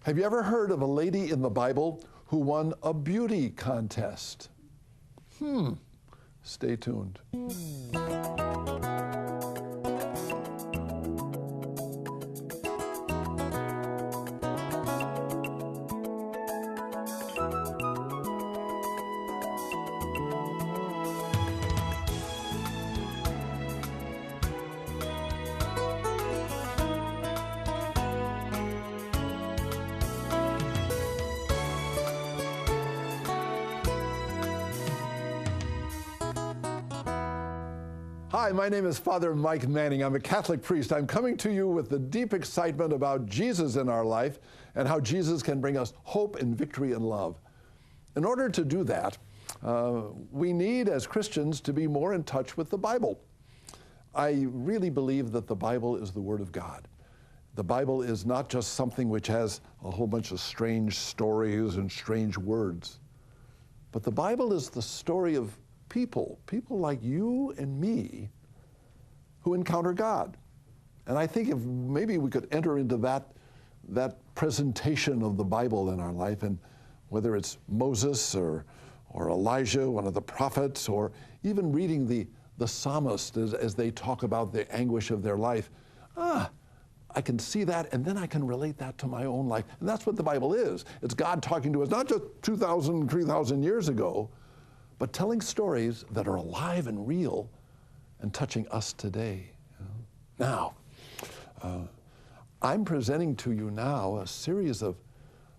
Have you ever heard of a lady in the Bible who won a beauty contest? Stay tuned. Hi, my name is Father Mike Manning. I'm a Catholic priest. I'm coming to you with the deep excitement about Jesus in our life and how Jesus can bring us hope and victory and love. In order to do that, we need, as Christians, to be more in touch with the Bible. I really believe that the Bible is the Word of God. The Bible is not just something which has a whole bunch of strange stories and strange words, but the Bible is the story of people like you and me who encounter God. And I think if maybe we could enter into that presentation of the Bible in our life, and whether it's Moses or Elijah, one of the prophets, or even reading the psalmist as they talk about the anguish of their life, I can see that, and then I can relate that to my own life. And that's what the Bible is. It's God talking to us, not just 2,000, 3,000 years ago, but telling stories that are alive and real and touching us today. Now, I'm presenting to you now a series of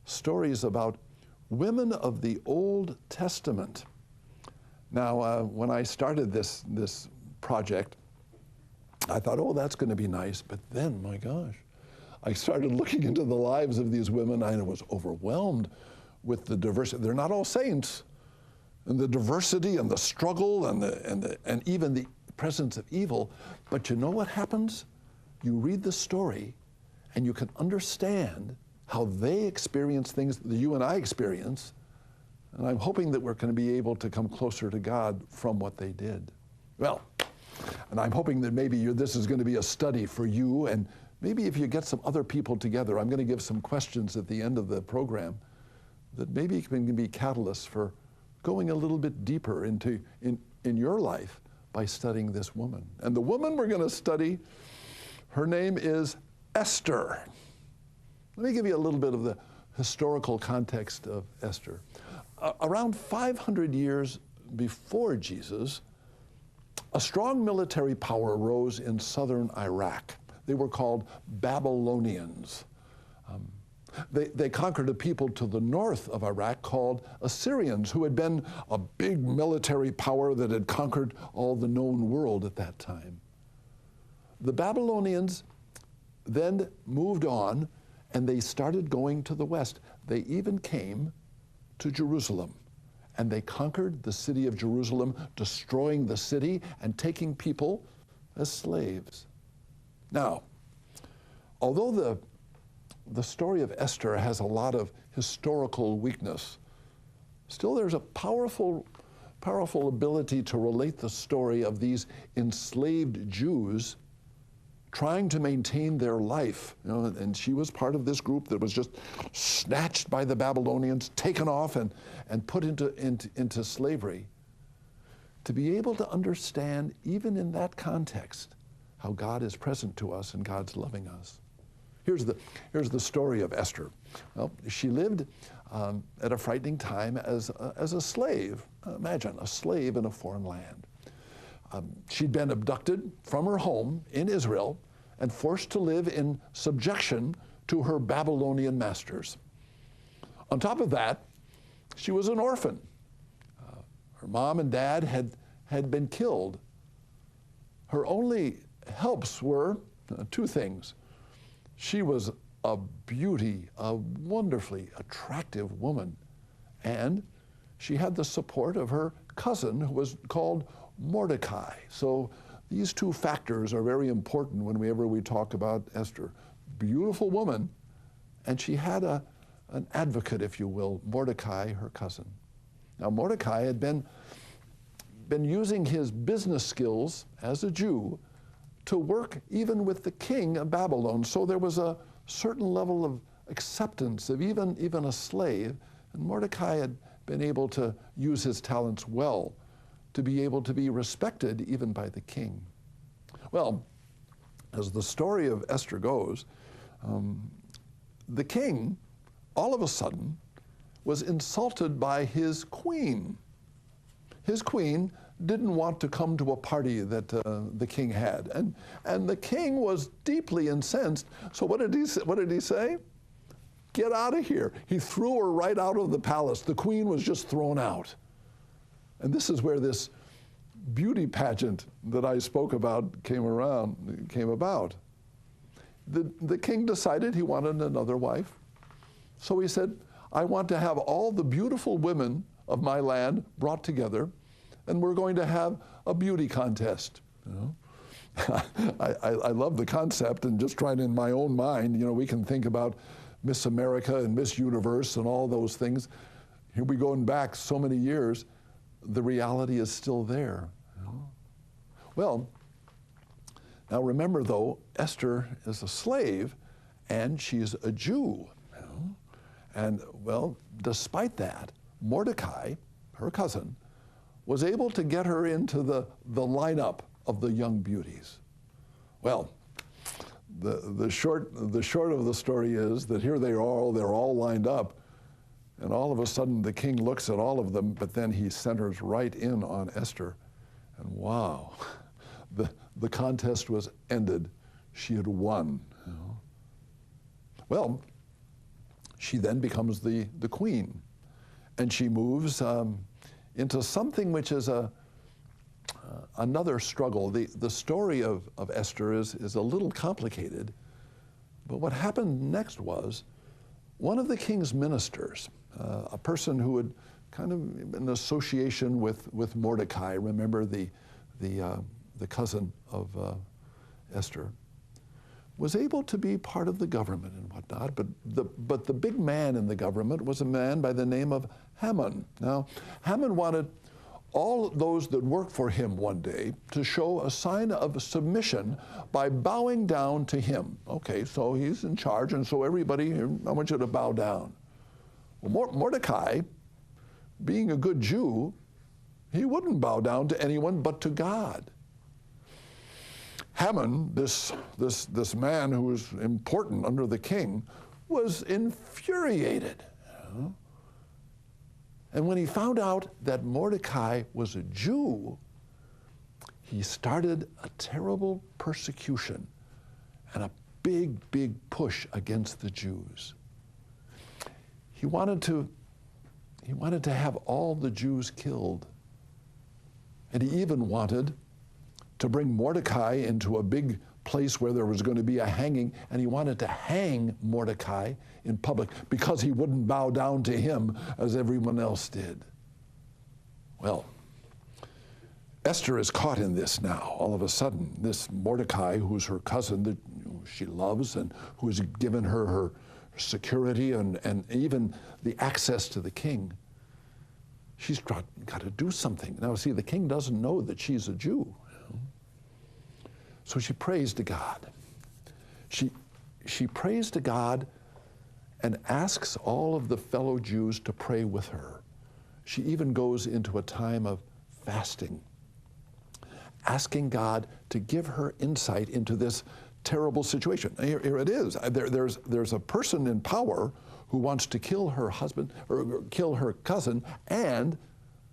stories about women of the Old Testament. Now, when I started this project, I thought, oh, that's going to be nice. But then, my gosh, I started looking into the lives of these women, and I was overwhelmed with the diversity. They're not all saints. And the diversity and the struggle and even the presence of evil. But you know what happens? You read the story and you can understand how they experience things that you and I experience. And I'm hoping that we're going to be able to come closer to God from what they did. Well, and I'm hoping that maybe this is going to be a study for you, and maybe if you get some other people together, I'm going to give some questions at the end of the program that maybe can be catalysts for going a little bit deeper into in your life by studying this woman. And the woman we're going to study, her name is Esther. Let me give you a little bit of the historical context of Esther. Around 500 years before Jesus, a strong military power rose in southern Iraq. They were called Babylonians. They conquered a people to the north of Iraq called Assyrians, who had been a big military power that had conquered all the known world at that time. The Babylonians then moved on, and they started going to the west. They even came to Jerusalem, and they conquered the city of Jerusalem, destroying the city and taking people as slaves. Now, although the story of Esther has a lot of historical weakness, still there's a powerful ability to relate the story of these enslaved Jews trying to maintain their life. And she was part of this group that was just snatched by the Babylonians, taken off and put into slavery. To be able to understand, even in that context, how God is present to us and God's loving us. Here's the story of Esther. Well, she lived at a frightening time as a slave. Imagine, a slave in a foreign land. She'd been abducted from her home in Israel and forced to live in subjection to her Babylonian masters. On top of that, she was an orphan. Her mom and dad had been killed. Her only helps were two things. She was a beauty, a wonderfully attractive woman, and she had the support of her cousin, who was called Mordecai. So these two factors are very important whenever we talk about Esther. Beautiful woman, and she had an advocate, if you will, Mordecai, her cousin. Now, Mordecai had been using his business skills as a Jew to work even with the king of Babylon. So there was a certain level of acceptance of even a slave. And Mordecai had been able to use his talents well to be able to be respected even by the king. Well, as the story of Esther goes, the king, all of a sudden, was insulted by his queen. His queen didn't want to come to a party that the king had, and the king was deeply incensed. So what did he say? Get out of here. He threw her right out of the palace. The queen was just thrown out. And this is where this beauty pageant that I spoke about came about. The king decided he wanted another wife. So he said, I want to have all the beautiful women of my land brought together, and we're going to have a beauty contest. You know? I love the concept, and just trying in my own mind, you know, we can think about Miss America and Miss Universe and all those things. Here we going back so many years, the reality is still there. You know? Well, now remember though, Esther is a slave and she's a Jew. You know? And well, despite that, Mordecai, her cousin, was able to get her into the lineup of the young beauties. Well, the short of the story is that here they're all lined up, and all of a sudden the king looks at all of them, but then he centers right in on Esther, and wow, the contest was ended. She had won. You know? Well, she then becomes the queen, and she moves into something which is another struggle. The story of Esther is a little complicated, but what happened next was one of the king's ministers, a person who had kind of in association with Mordecai, remember the cousin of Esther, was able to be part of the government and whatnot, but the big man in the government was a man by the name of Haman. Now, Haman wanted all those that worked for him one day to show a sign of submission by bowing down to him. Okay, so he's in charge, and so everybody, I want you to bow down. Well, Mordecai, being a good Jew, he wouldn't bow down to anyone but to God. Haman, this man who was important under the king, was infuriated. You know? And when he found out that Mordecai was a Jew, he started a terrible persecution and a big push against the Jews. He wanted to have all the Jews killed. And he even wanted to bring Mordecai into a big place where there was going to be a hanging, and he wanted to hang Mordecai in public because he wouldn't bow down to him as everyone else did. Well, Esther is caught in this now. All of a sudden, this Mordecai, who's her cousin that she loves and who has given her security and even the access to the king, she's got to do something. Now, see, the king doesn't know that she's a Jew. So she prays to God. She prays to God and asks all of the fellow Jews to pray with her. She even goes into a time of fasting, asking God to give her insight into this terrible situation. Here it is. There's a person in power who wants to kill her husband or kill her cousin, and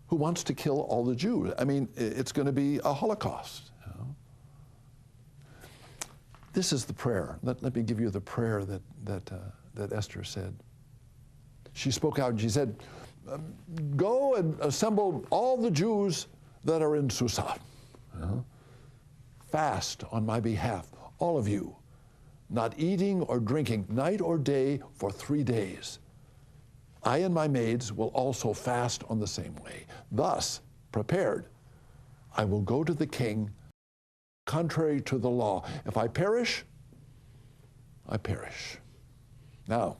who wants to kill all the Jews. I mean, it's going to be a Holocaust. This is the prayer. Let me give you the prayer that Esther said. She spoke out and she said, go and assemble all the Jews that are in Susa. Fast on my behalf, all of you, not eating or drinking night or day for 3 days. I and my maids will also fast on the same way. Thus, prepared, I will go to the king contrary to the law. If I perish, I perish. Now,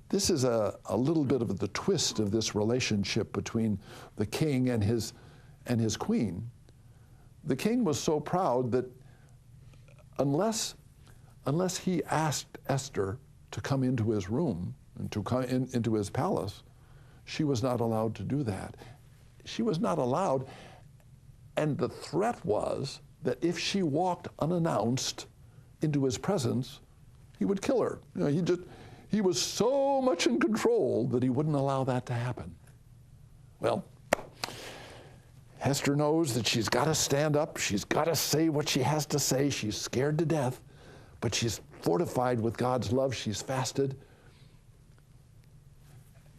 this is a little bit of the twist of this relationship between the king and his queen. The king was so proud that unless he asked Esther to come into his room and to come into his palace, she was not allowed to do that. She was not allowed, and the threat was that if she walked unannounced into his presence, he would kill her. You know, he was so much in control that he wouldn't allow that to happen. Well, Esther knows that she's got to stand up. She's got to say what she has to say. She's scared to death, but she's fortified with God's love. She's fasted.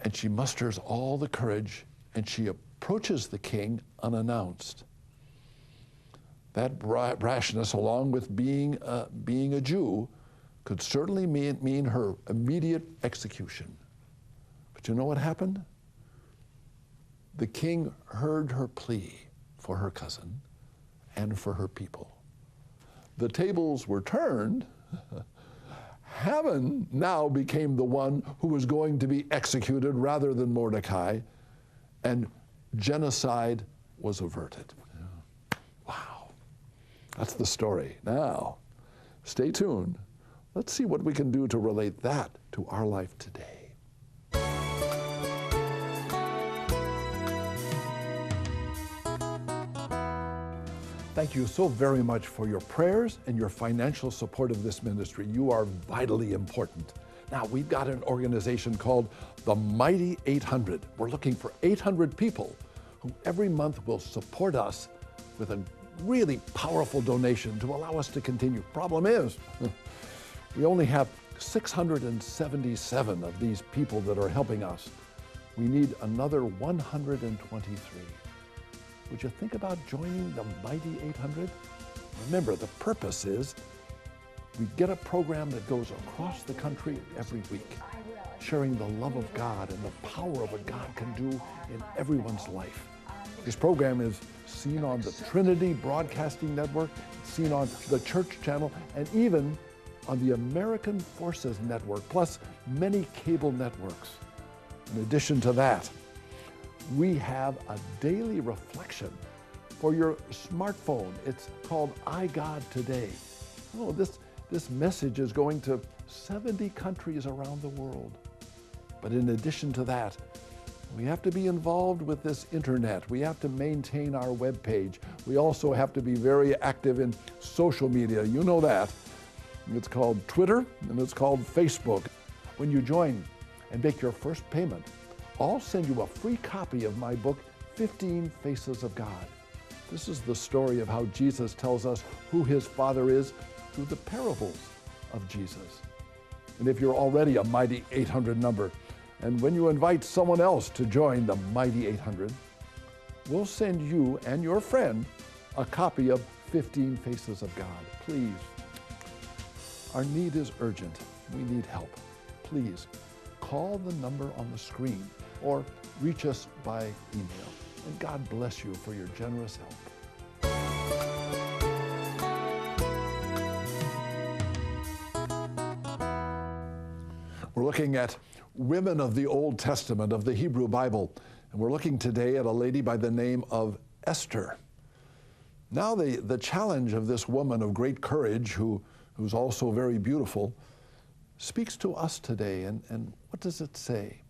And she musters all the courage, and she approaches the king unannounced. That brashness, along with being a Jew, could certainly mean her immediate execution. But you know what happened? The king heard her plea for her cousin and for her people. The tables were turned. Haman now became the one who was going to be executed rather than Mordecai, and genocide was averted. Wow. That's the story. Now, stay tuned. Let's see what we can do to relate that to our life today. Thank you so very much for your prayers and your financial support of this ministry. You are vitally important. Now, we've got an organization called the Mighty 800. We're looking for 800 people who every month will support us with a really powerful donation to allow us to continue. Problem is, we only have 677 of these people that are helping us. We need another 123. Would you think about joining the Mighty 800? Remember, the purpose is we get a program that goes across the country every week, sharing the love of God and the power of what God can do in everyone's life. This program is seen on the Trinity Broadcasting Network, seen on the Church Channel, and even on the American Forces Network, plus many cable networks. In addition to that, we have a daily reflection for your smartphone. It's called iGod Today. Oh, this message is going to 70 countries around the world. But in addition to that, we have to be involved with this internet. We have to maintain our web page. We also have to be very active in social media. You know that. It's called Twitter and it's called Facebook. When you join and make your first payment, I'll send you a free copy of my book, 15 Faces of God. This is the story of how Jesus tells us who his Father is through the parables of Jesus. And if you're already a Mighty 800 number, and when you invite someone else to join the Mighty 800, we'll send you and your friend a copy of 15 Faces of God. Please. Our need is urgent. We need help. Please call the number on the screen or reach us by email. And God bless you for your generous help. We're looking at women of the Old Testament, of the Hebrew Bible. And we're looking today at a lady by the name of Esther. Now the challenge of this woman of great courage, who's also very beautiful, speaks to us today. And what does it say?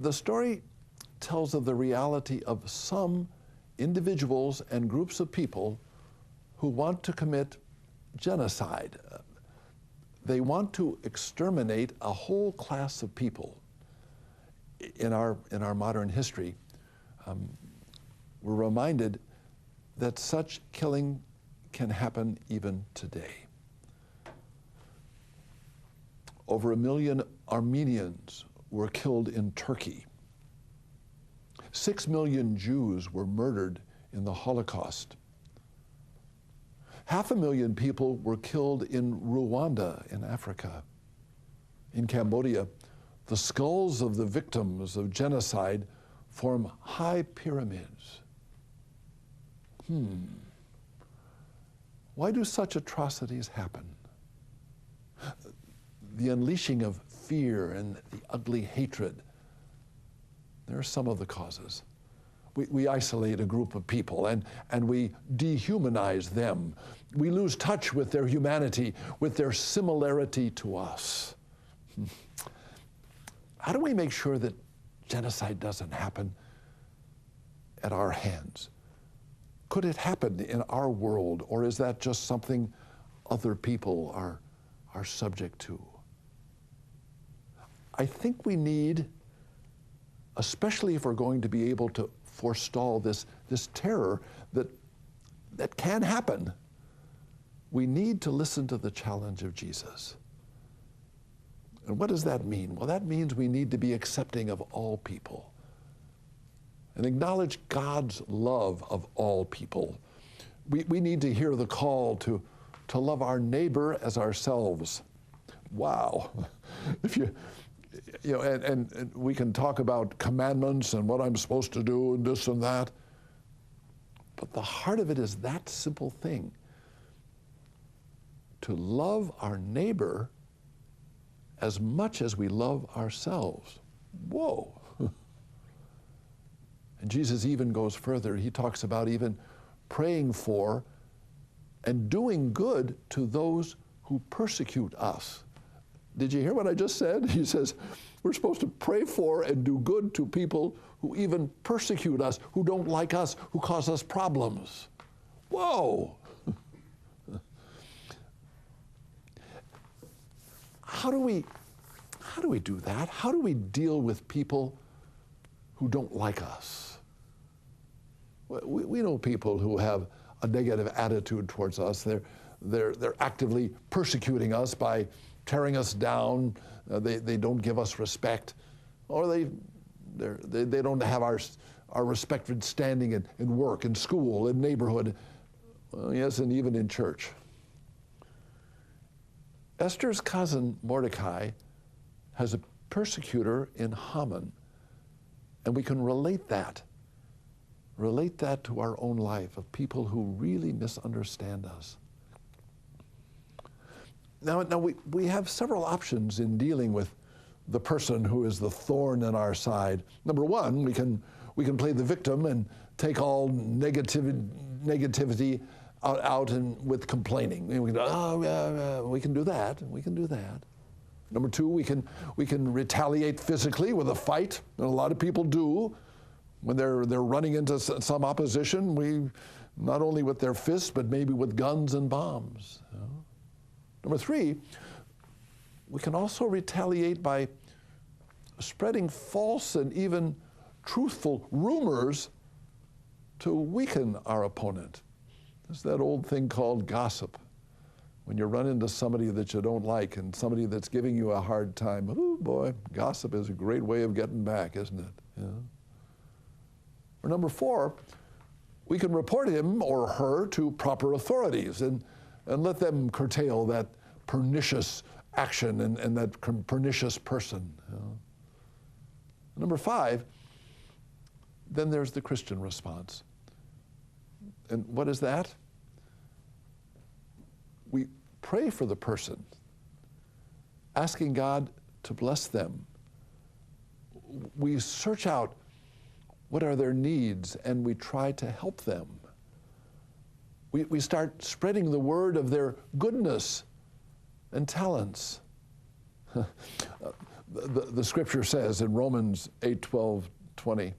The story tells of the reality of some individuals and groups of people who want to commit genocide. They want to exterminate a whole class of people. In our modern history, we're reminded that such killing can happen even today. Over 1 million Armenians were killed in Turkey. 6 million Jews were murdered in the Holocaust. 500,000 people were killed in Rwanda in Africa. In Cambodia, the skulls of the victims of genocide form high pyramids. Why do such atrocities happen? The unleashing of fear and the ugly hatred, there are some of the causes. We isolate a group of people and we dehumanize them. We lose touch with their humanity, with their similarity to us. How do we make sure that genocide doesn't happen at our hands? Could it happen in our world, or is that just something other people are subject to? I think we need, especially if we're going to be able to forestall this terror that can happen, we need to listen to the challenge of Jesus. And what does that mean? Well, that means we need to be accepting of all people and acknowledge God's love of all people. We need to hear the call to love our neighbor as ourselves. Wow. If you know, and we can talk about commandments and what I'm supposed to do and this and that, but the heart of it is that simple thing. To love our neighbor as much as we love ourselves. Whoa. And Jesus even goes further. He talks about even praying for and doing good to those who persecute us. Did you hear what I just said? He says we're supposed to pray for and do good to people who even persecute us, who don't like us, who cause us problems. Whoa. How do we do that? How do we deal with people who don't like us? We know people who have a negative attitude towards us. They're actively persecuting us by tearing us down. They don't give us respect, or they don't have our respected standing in work, in school, in neighborhood, yes, and even in church. Esther's cousin Mordecai has a persecutor in Haman, and we can relate that to our own life, of people who really misunderstand us. Now we have several options in dealing with the person who is the thorn in our side. Number one, we can play the victim and take all negativity out and with complaining. We can, we can do that. We can do that. Number two, we can retaliate physically with a fight, and a lot of people do. When they're running into some opposition, not only with their fists, but maybe with guns and bombs. You know? Number three, we can also retaliate by spreading false and even truthful rumors to weaken our opponent. There's that old thing called gossip. When you run into somebody that you don't like and somebody that's giving you a hard time, oh boy, gossip is a great way of getting back, isn't it? Yeah. Or number four, we can report him or her to proper authorities and let them curtail that pernicious action and that pernicious person. You know? Number five, then there's the Christian response. And what is that? We pray for the person, asking God to bless them. We search out what are their needs, and we try to help them. We start spreading the word of their goodness and talents. The scripture says in Romans 8:12-20,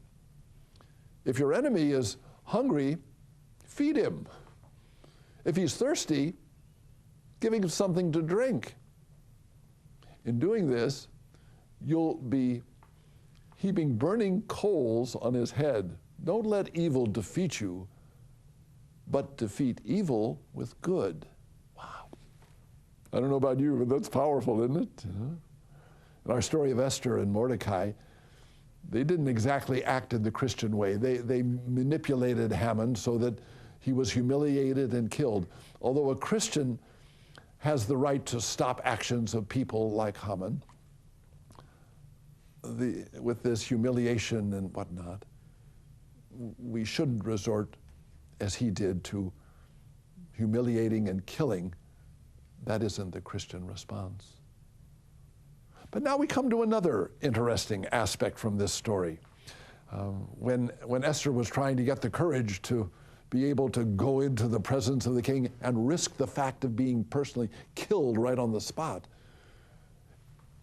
if your enemy is hungry, feed him. If he's thirsty, give him something to drink. In doing this, you'll be heaping burning coals on his head. Don't let evil defeat you, but defeat evil with good. Wow. I don't know about you, but that's powerful, isn't it? In our story of Esther and Mordecai, they didn't exactly act in the Christian way. They manipulated Haman so that he was humiliated and killed. Although a Christian has the right to stop actions of people like Haman, with this humiliation and whatnot, we shouldn't resort, as he did, to humiliating and killing. That isn't the Christian response. But now we come to another interesting aspect from this story. When Esther was trying to get the courage to be able to go into the presence of the king and risk the fact of being personally killed right on the spot,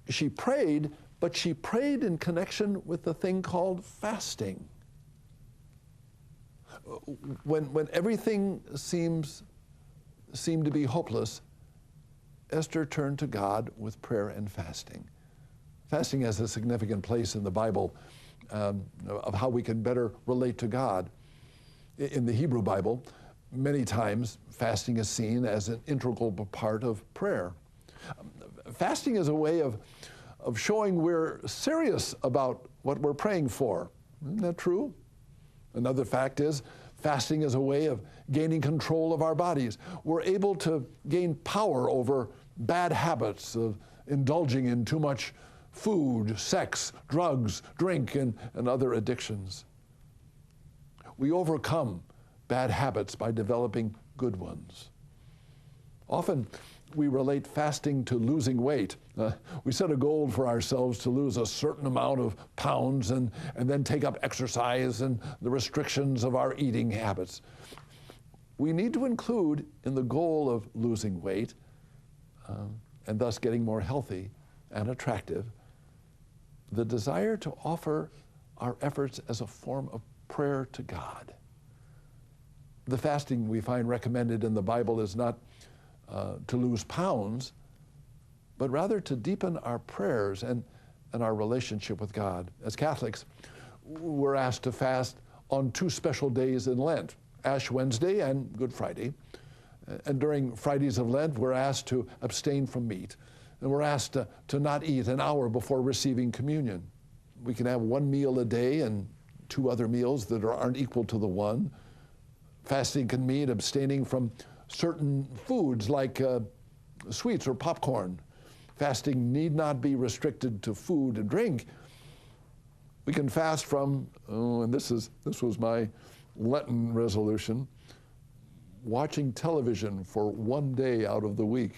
she prayed, but she prayed in connection with the thing called fasting. When everything seemed to be hopeless, Esther turned to God with prayer and fasting. Fasting has a significant place in the Bible of how we can better relate to God. In the Hebrew Bible, many times fasting is seen as an integral part of prayer. Fasting is a way of showing we're serious about what we're praying for. Isn't that true? Another fact is, fasting is a way of gaining control of our bodies. We're able to gain power over bad habits of indulging in too much food, sex, drugs, drink, and other addictions. We overcome bad habits by developing good ones. Often, we relate fasting to losing weight. We set a goal for ourselves to lose a certain amount of pounds and then take up exercise and the restrictions of our eating habits. We need to include in the goal of losing weight and thus getting more healthy and attractive the desire to offer our efforts as a form of prayer to God. The fasting we find recommended in the Bible is not to lose pounds, but rather to deepen our prayers and our relationship with God. As Catholics, we're asked to fast on 2 special days in Lent, Ash Wednesday and Good Friday. And during Fridays of Lent, we're asked to abstain from meat. And we're asked to not eat an hour before receiving communion. We can have 1 meal a day and 2 other meals that aren't equal to the one. Fasting can mean abstaining from certain foods like sweets or popcorn. Fasting need not be restricted to food and drink. We can fast from, and this was my Lenten resolution, watching television for 1 day out of the week.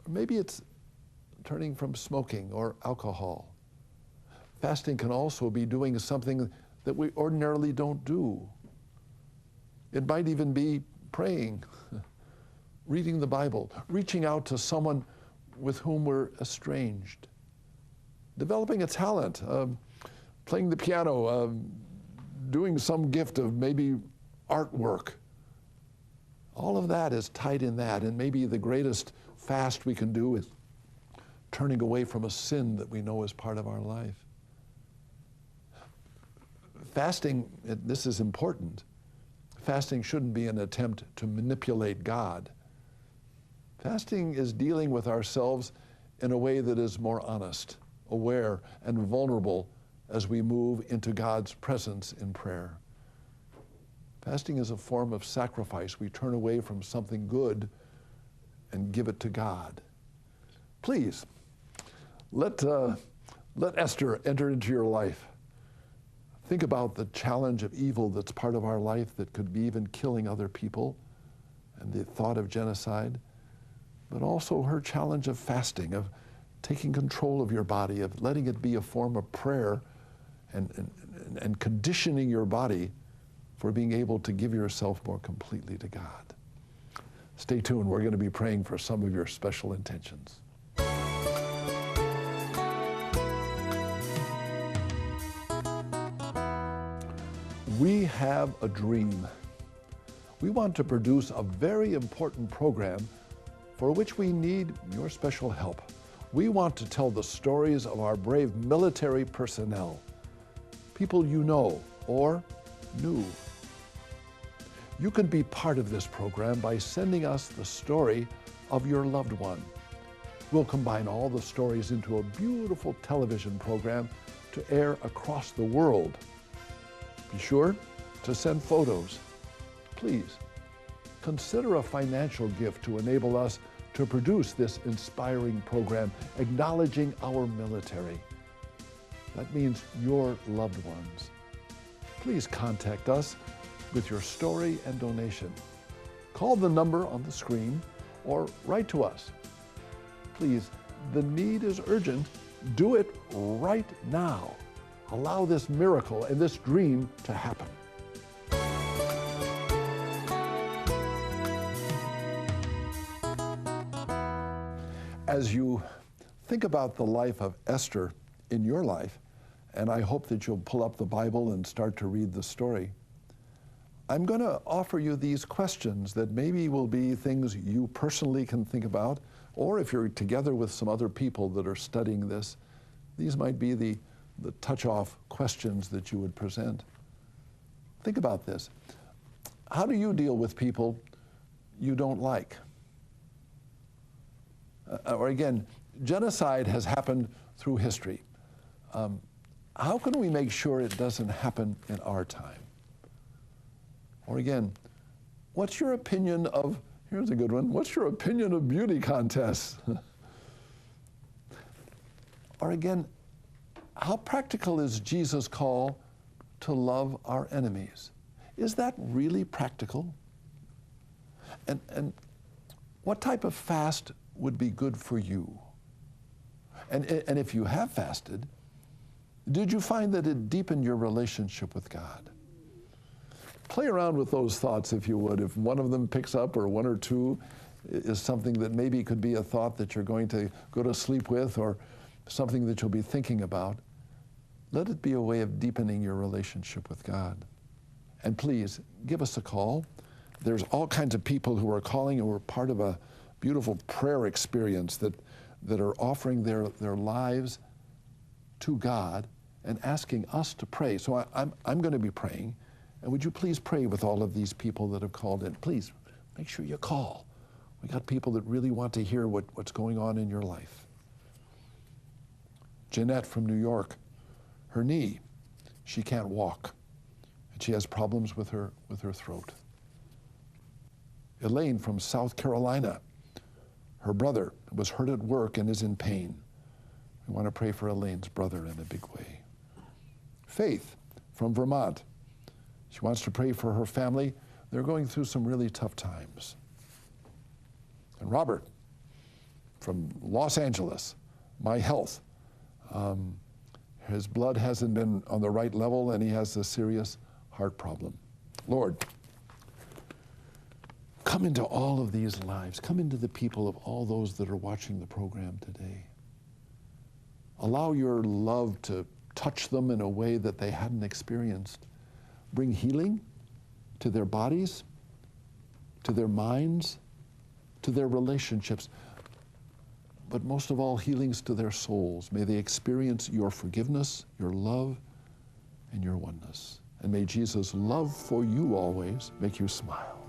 Maybe it's turning from smoking or alcohol. Fasting can also be doing something that we ordinarily don't do. It might even be praying, reading the Bible, reaching out to someone with whom we're estranged, developing a talent, playing the piano, doing some gift of maybe artwork. All of that is tied in that, and maybe the greatest fast we can do is turning away from a sin that we know is part of our life. Fasting, this is important. Fasting shouldn't be an attempt to manipulate God. Fasting is dealing with ourselves in a way that is more honest, aware, and vulnerable as we move into God's presence in prayer. Fasting is a form of sacrifice. We turn away from something good and give it to God. Please, let Esther enter into your life. Think about the challenge of evil that's part of our life that could be even killing other people and the thought of genocide, but also her challenge of fasting, of taking control of your body, of letting it be a form of prayer and conditioning your body for being able to give yourself more completely to God. Stay tuned. We're going to be praying for some of your special intentions. We have a dream. We want to produce a very important program for which we need your special help. We want to tell the stories of our brave military personnel, people you know or knew. You can be part of this program by sending us the story of your loved one. We'll combine all the stories into a beautiful television program to air across the world. Be sure to send photos. Please, consider a financial gift to enable us to produce this inspiring program, acknowledging our military. That means your loved ones. Please contact us with your story and donation. Call the number on the screen or write to us. Please, the need is urgent. Do it right now. allow this miracle and this dream to happen. As you think about the life of Esther in your life, and I hope that you'll pull up the Bible and start to read the story, I'm going to offer you these questions that maybe will be things you personally can think about, or if you're together with some other people that are studying this, these might be the touch-off questions that you would present. Think about this. How do you deal with people you don't like? Or again, genocide has happened through history. How can we make sure it doesn't happen in our time? Or again, what's your opinion of, here's a good one, what's your opinion of beauty contests? Or again, how practical is Jesus' call to love our enemies? Is that really practical? And what type of fast would be good for you? And if you have fasted, did you find that it deepened your relationship with God? Play around with those thoughts, if you would. If one of them picks up, or one or two is something that maybe could be a thought that you're going to go to sleep with, or something that you'll be thinking about, let it be a way of deepening your relationship with God. And please, give us a call. There's all kinds of people who are calling, and we're part of a beautiful prayer experience that are offering their lives to God and asking us to pray. So I'm going to be praying. And would you please pray with all of these people that have called in? Please, make sure you call. We got people that really want to hear what's going on in your life. Jeanette from New York, her knee, she can't walk. And she has problems with her throat. Elaine from South Carolina, her brother was hurt at work and is in pain. We want to pray for Elaine's brother in a big way. Faith from Vermont, she wants to pray for her family. They're going through some really tough times. And Robert from Los Angeles, my health. His blood hasn't been on the right level, and he has a serious heart problem. Lord, come into all of these lives. Come into the people of all those that are watching the program today. Allow your love to touch them in a way that they hadn't experienced. Bring healing to their bodies, to their minds, to their relationships, but most of all, healings to their souls. May they experience your forgiveness, your love, and your oneness. And may Jesus' love for you always make you smile.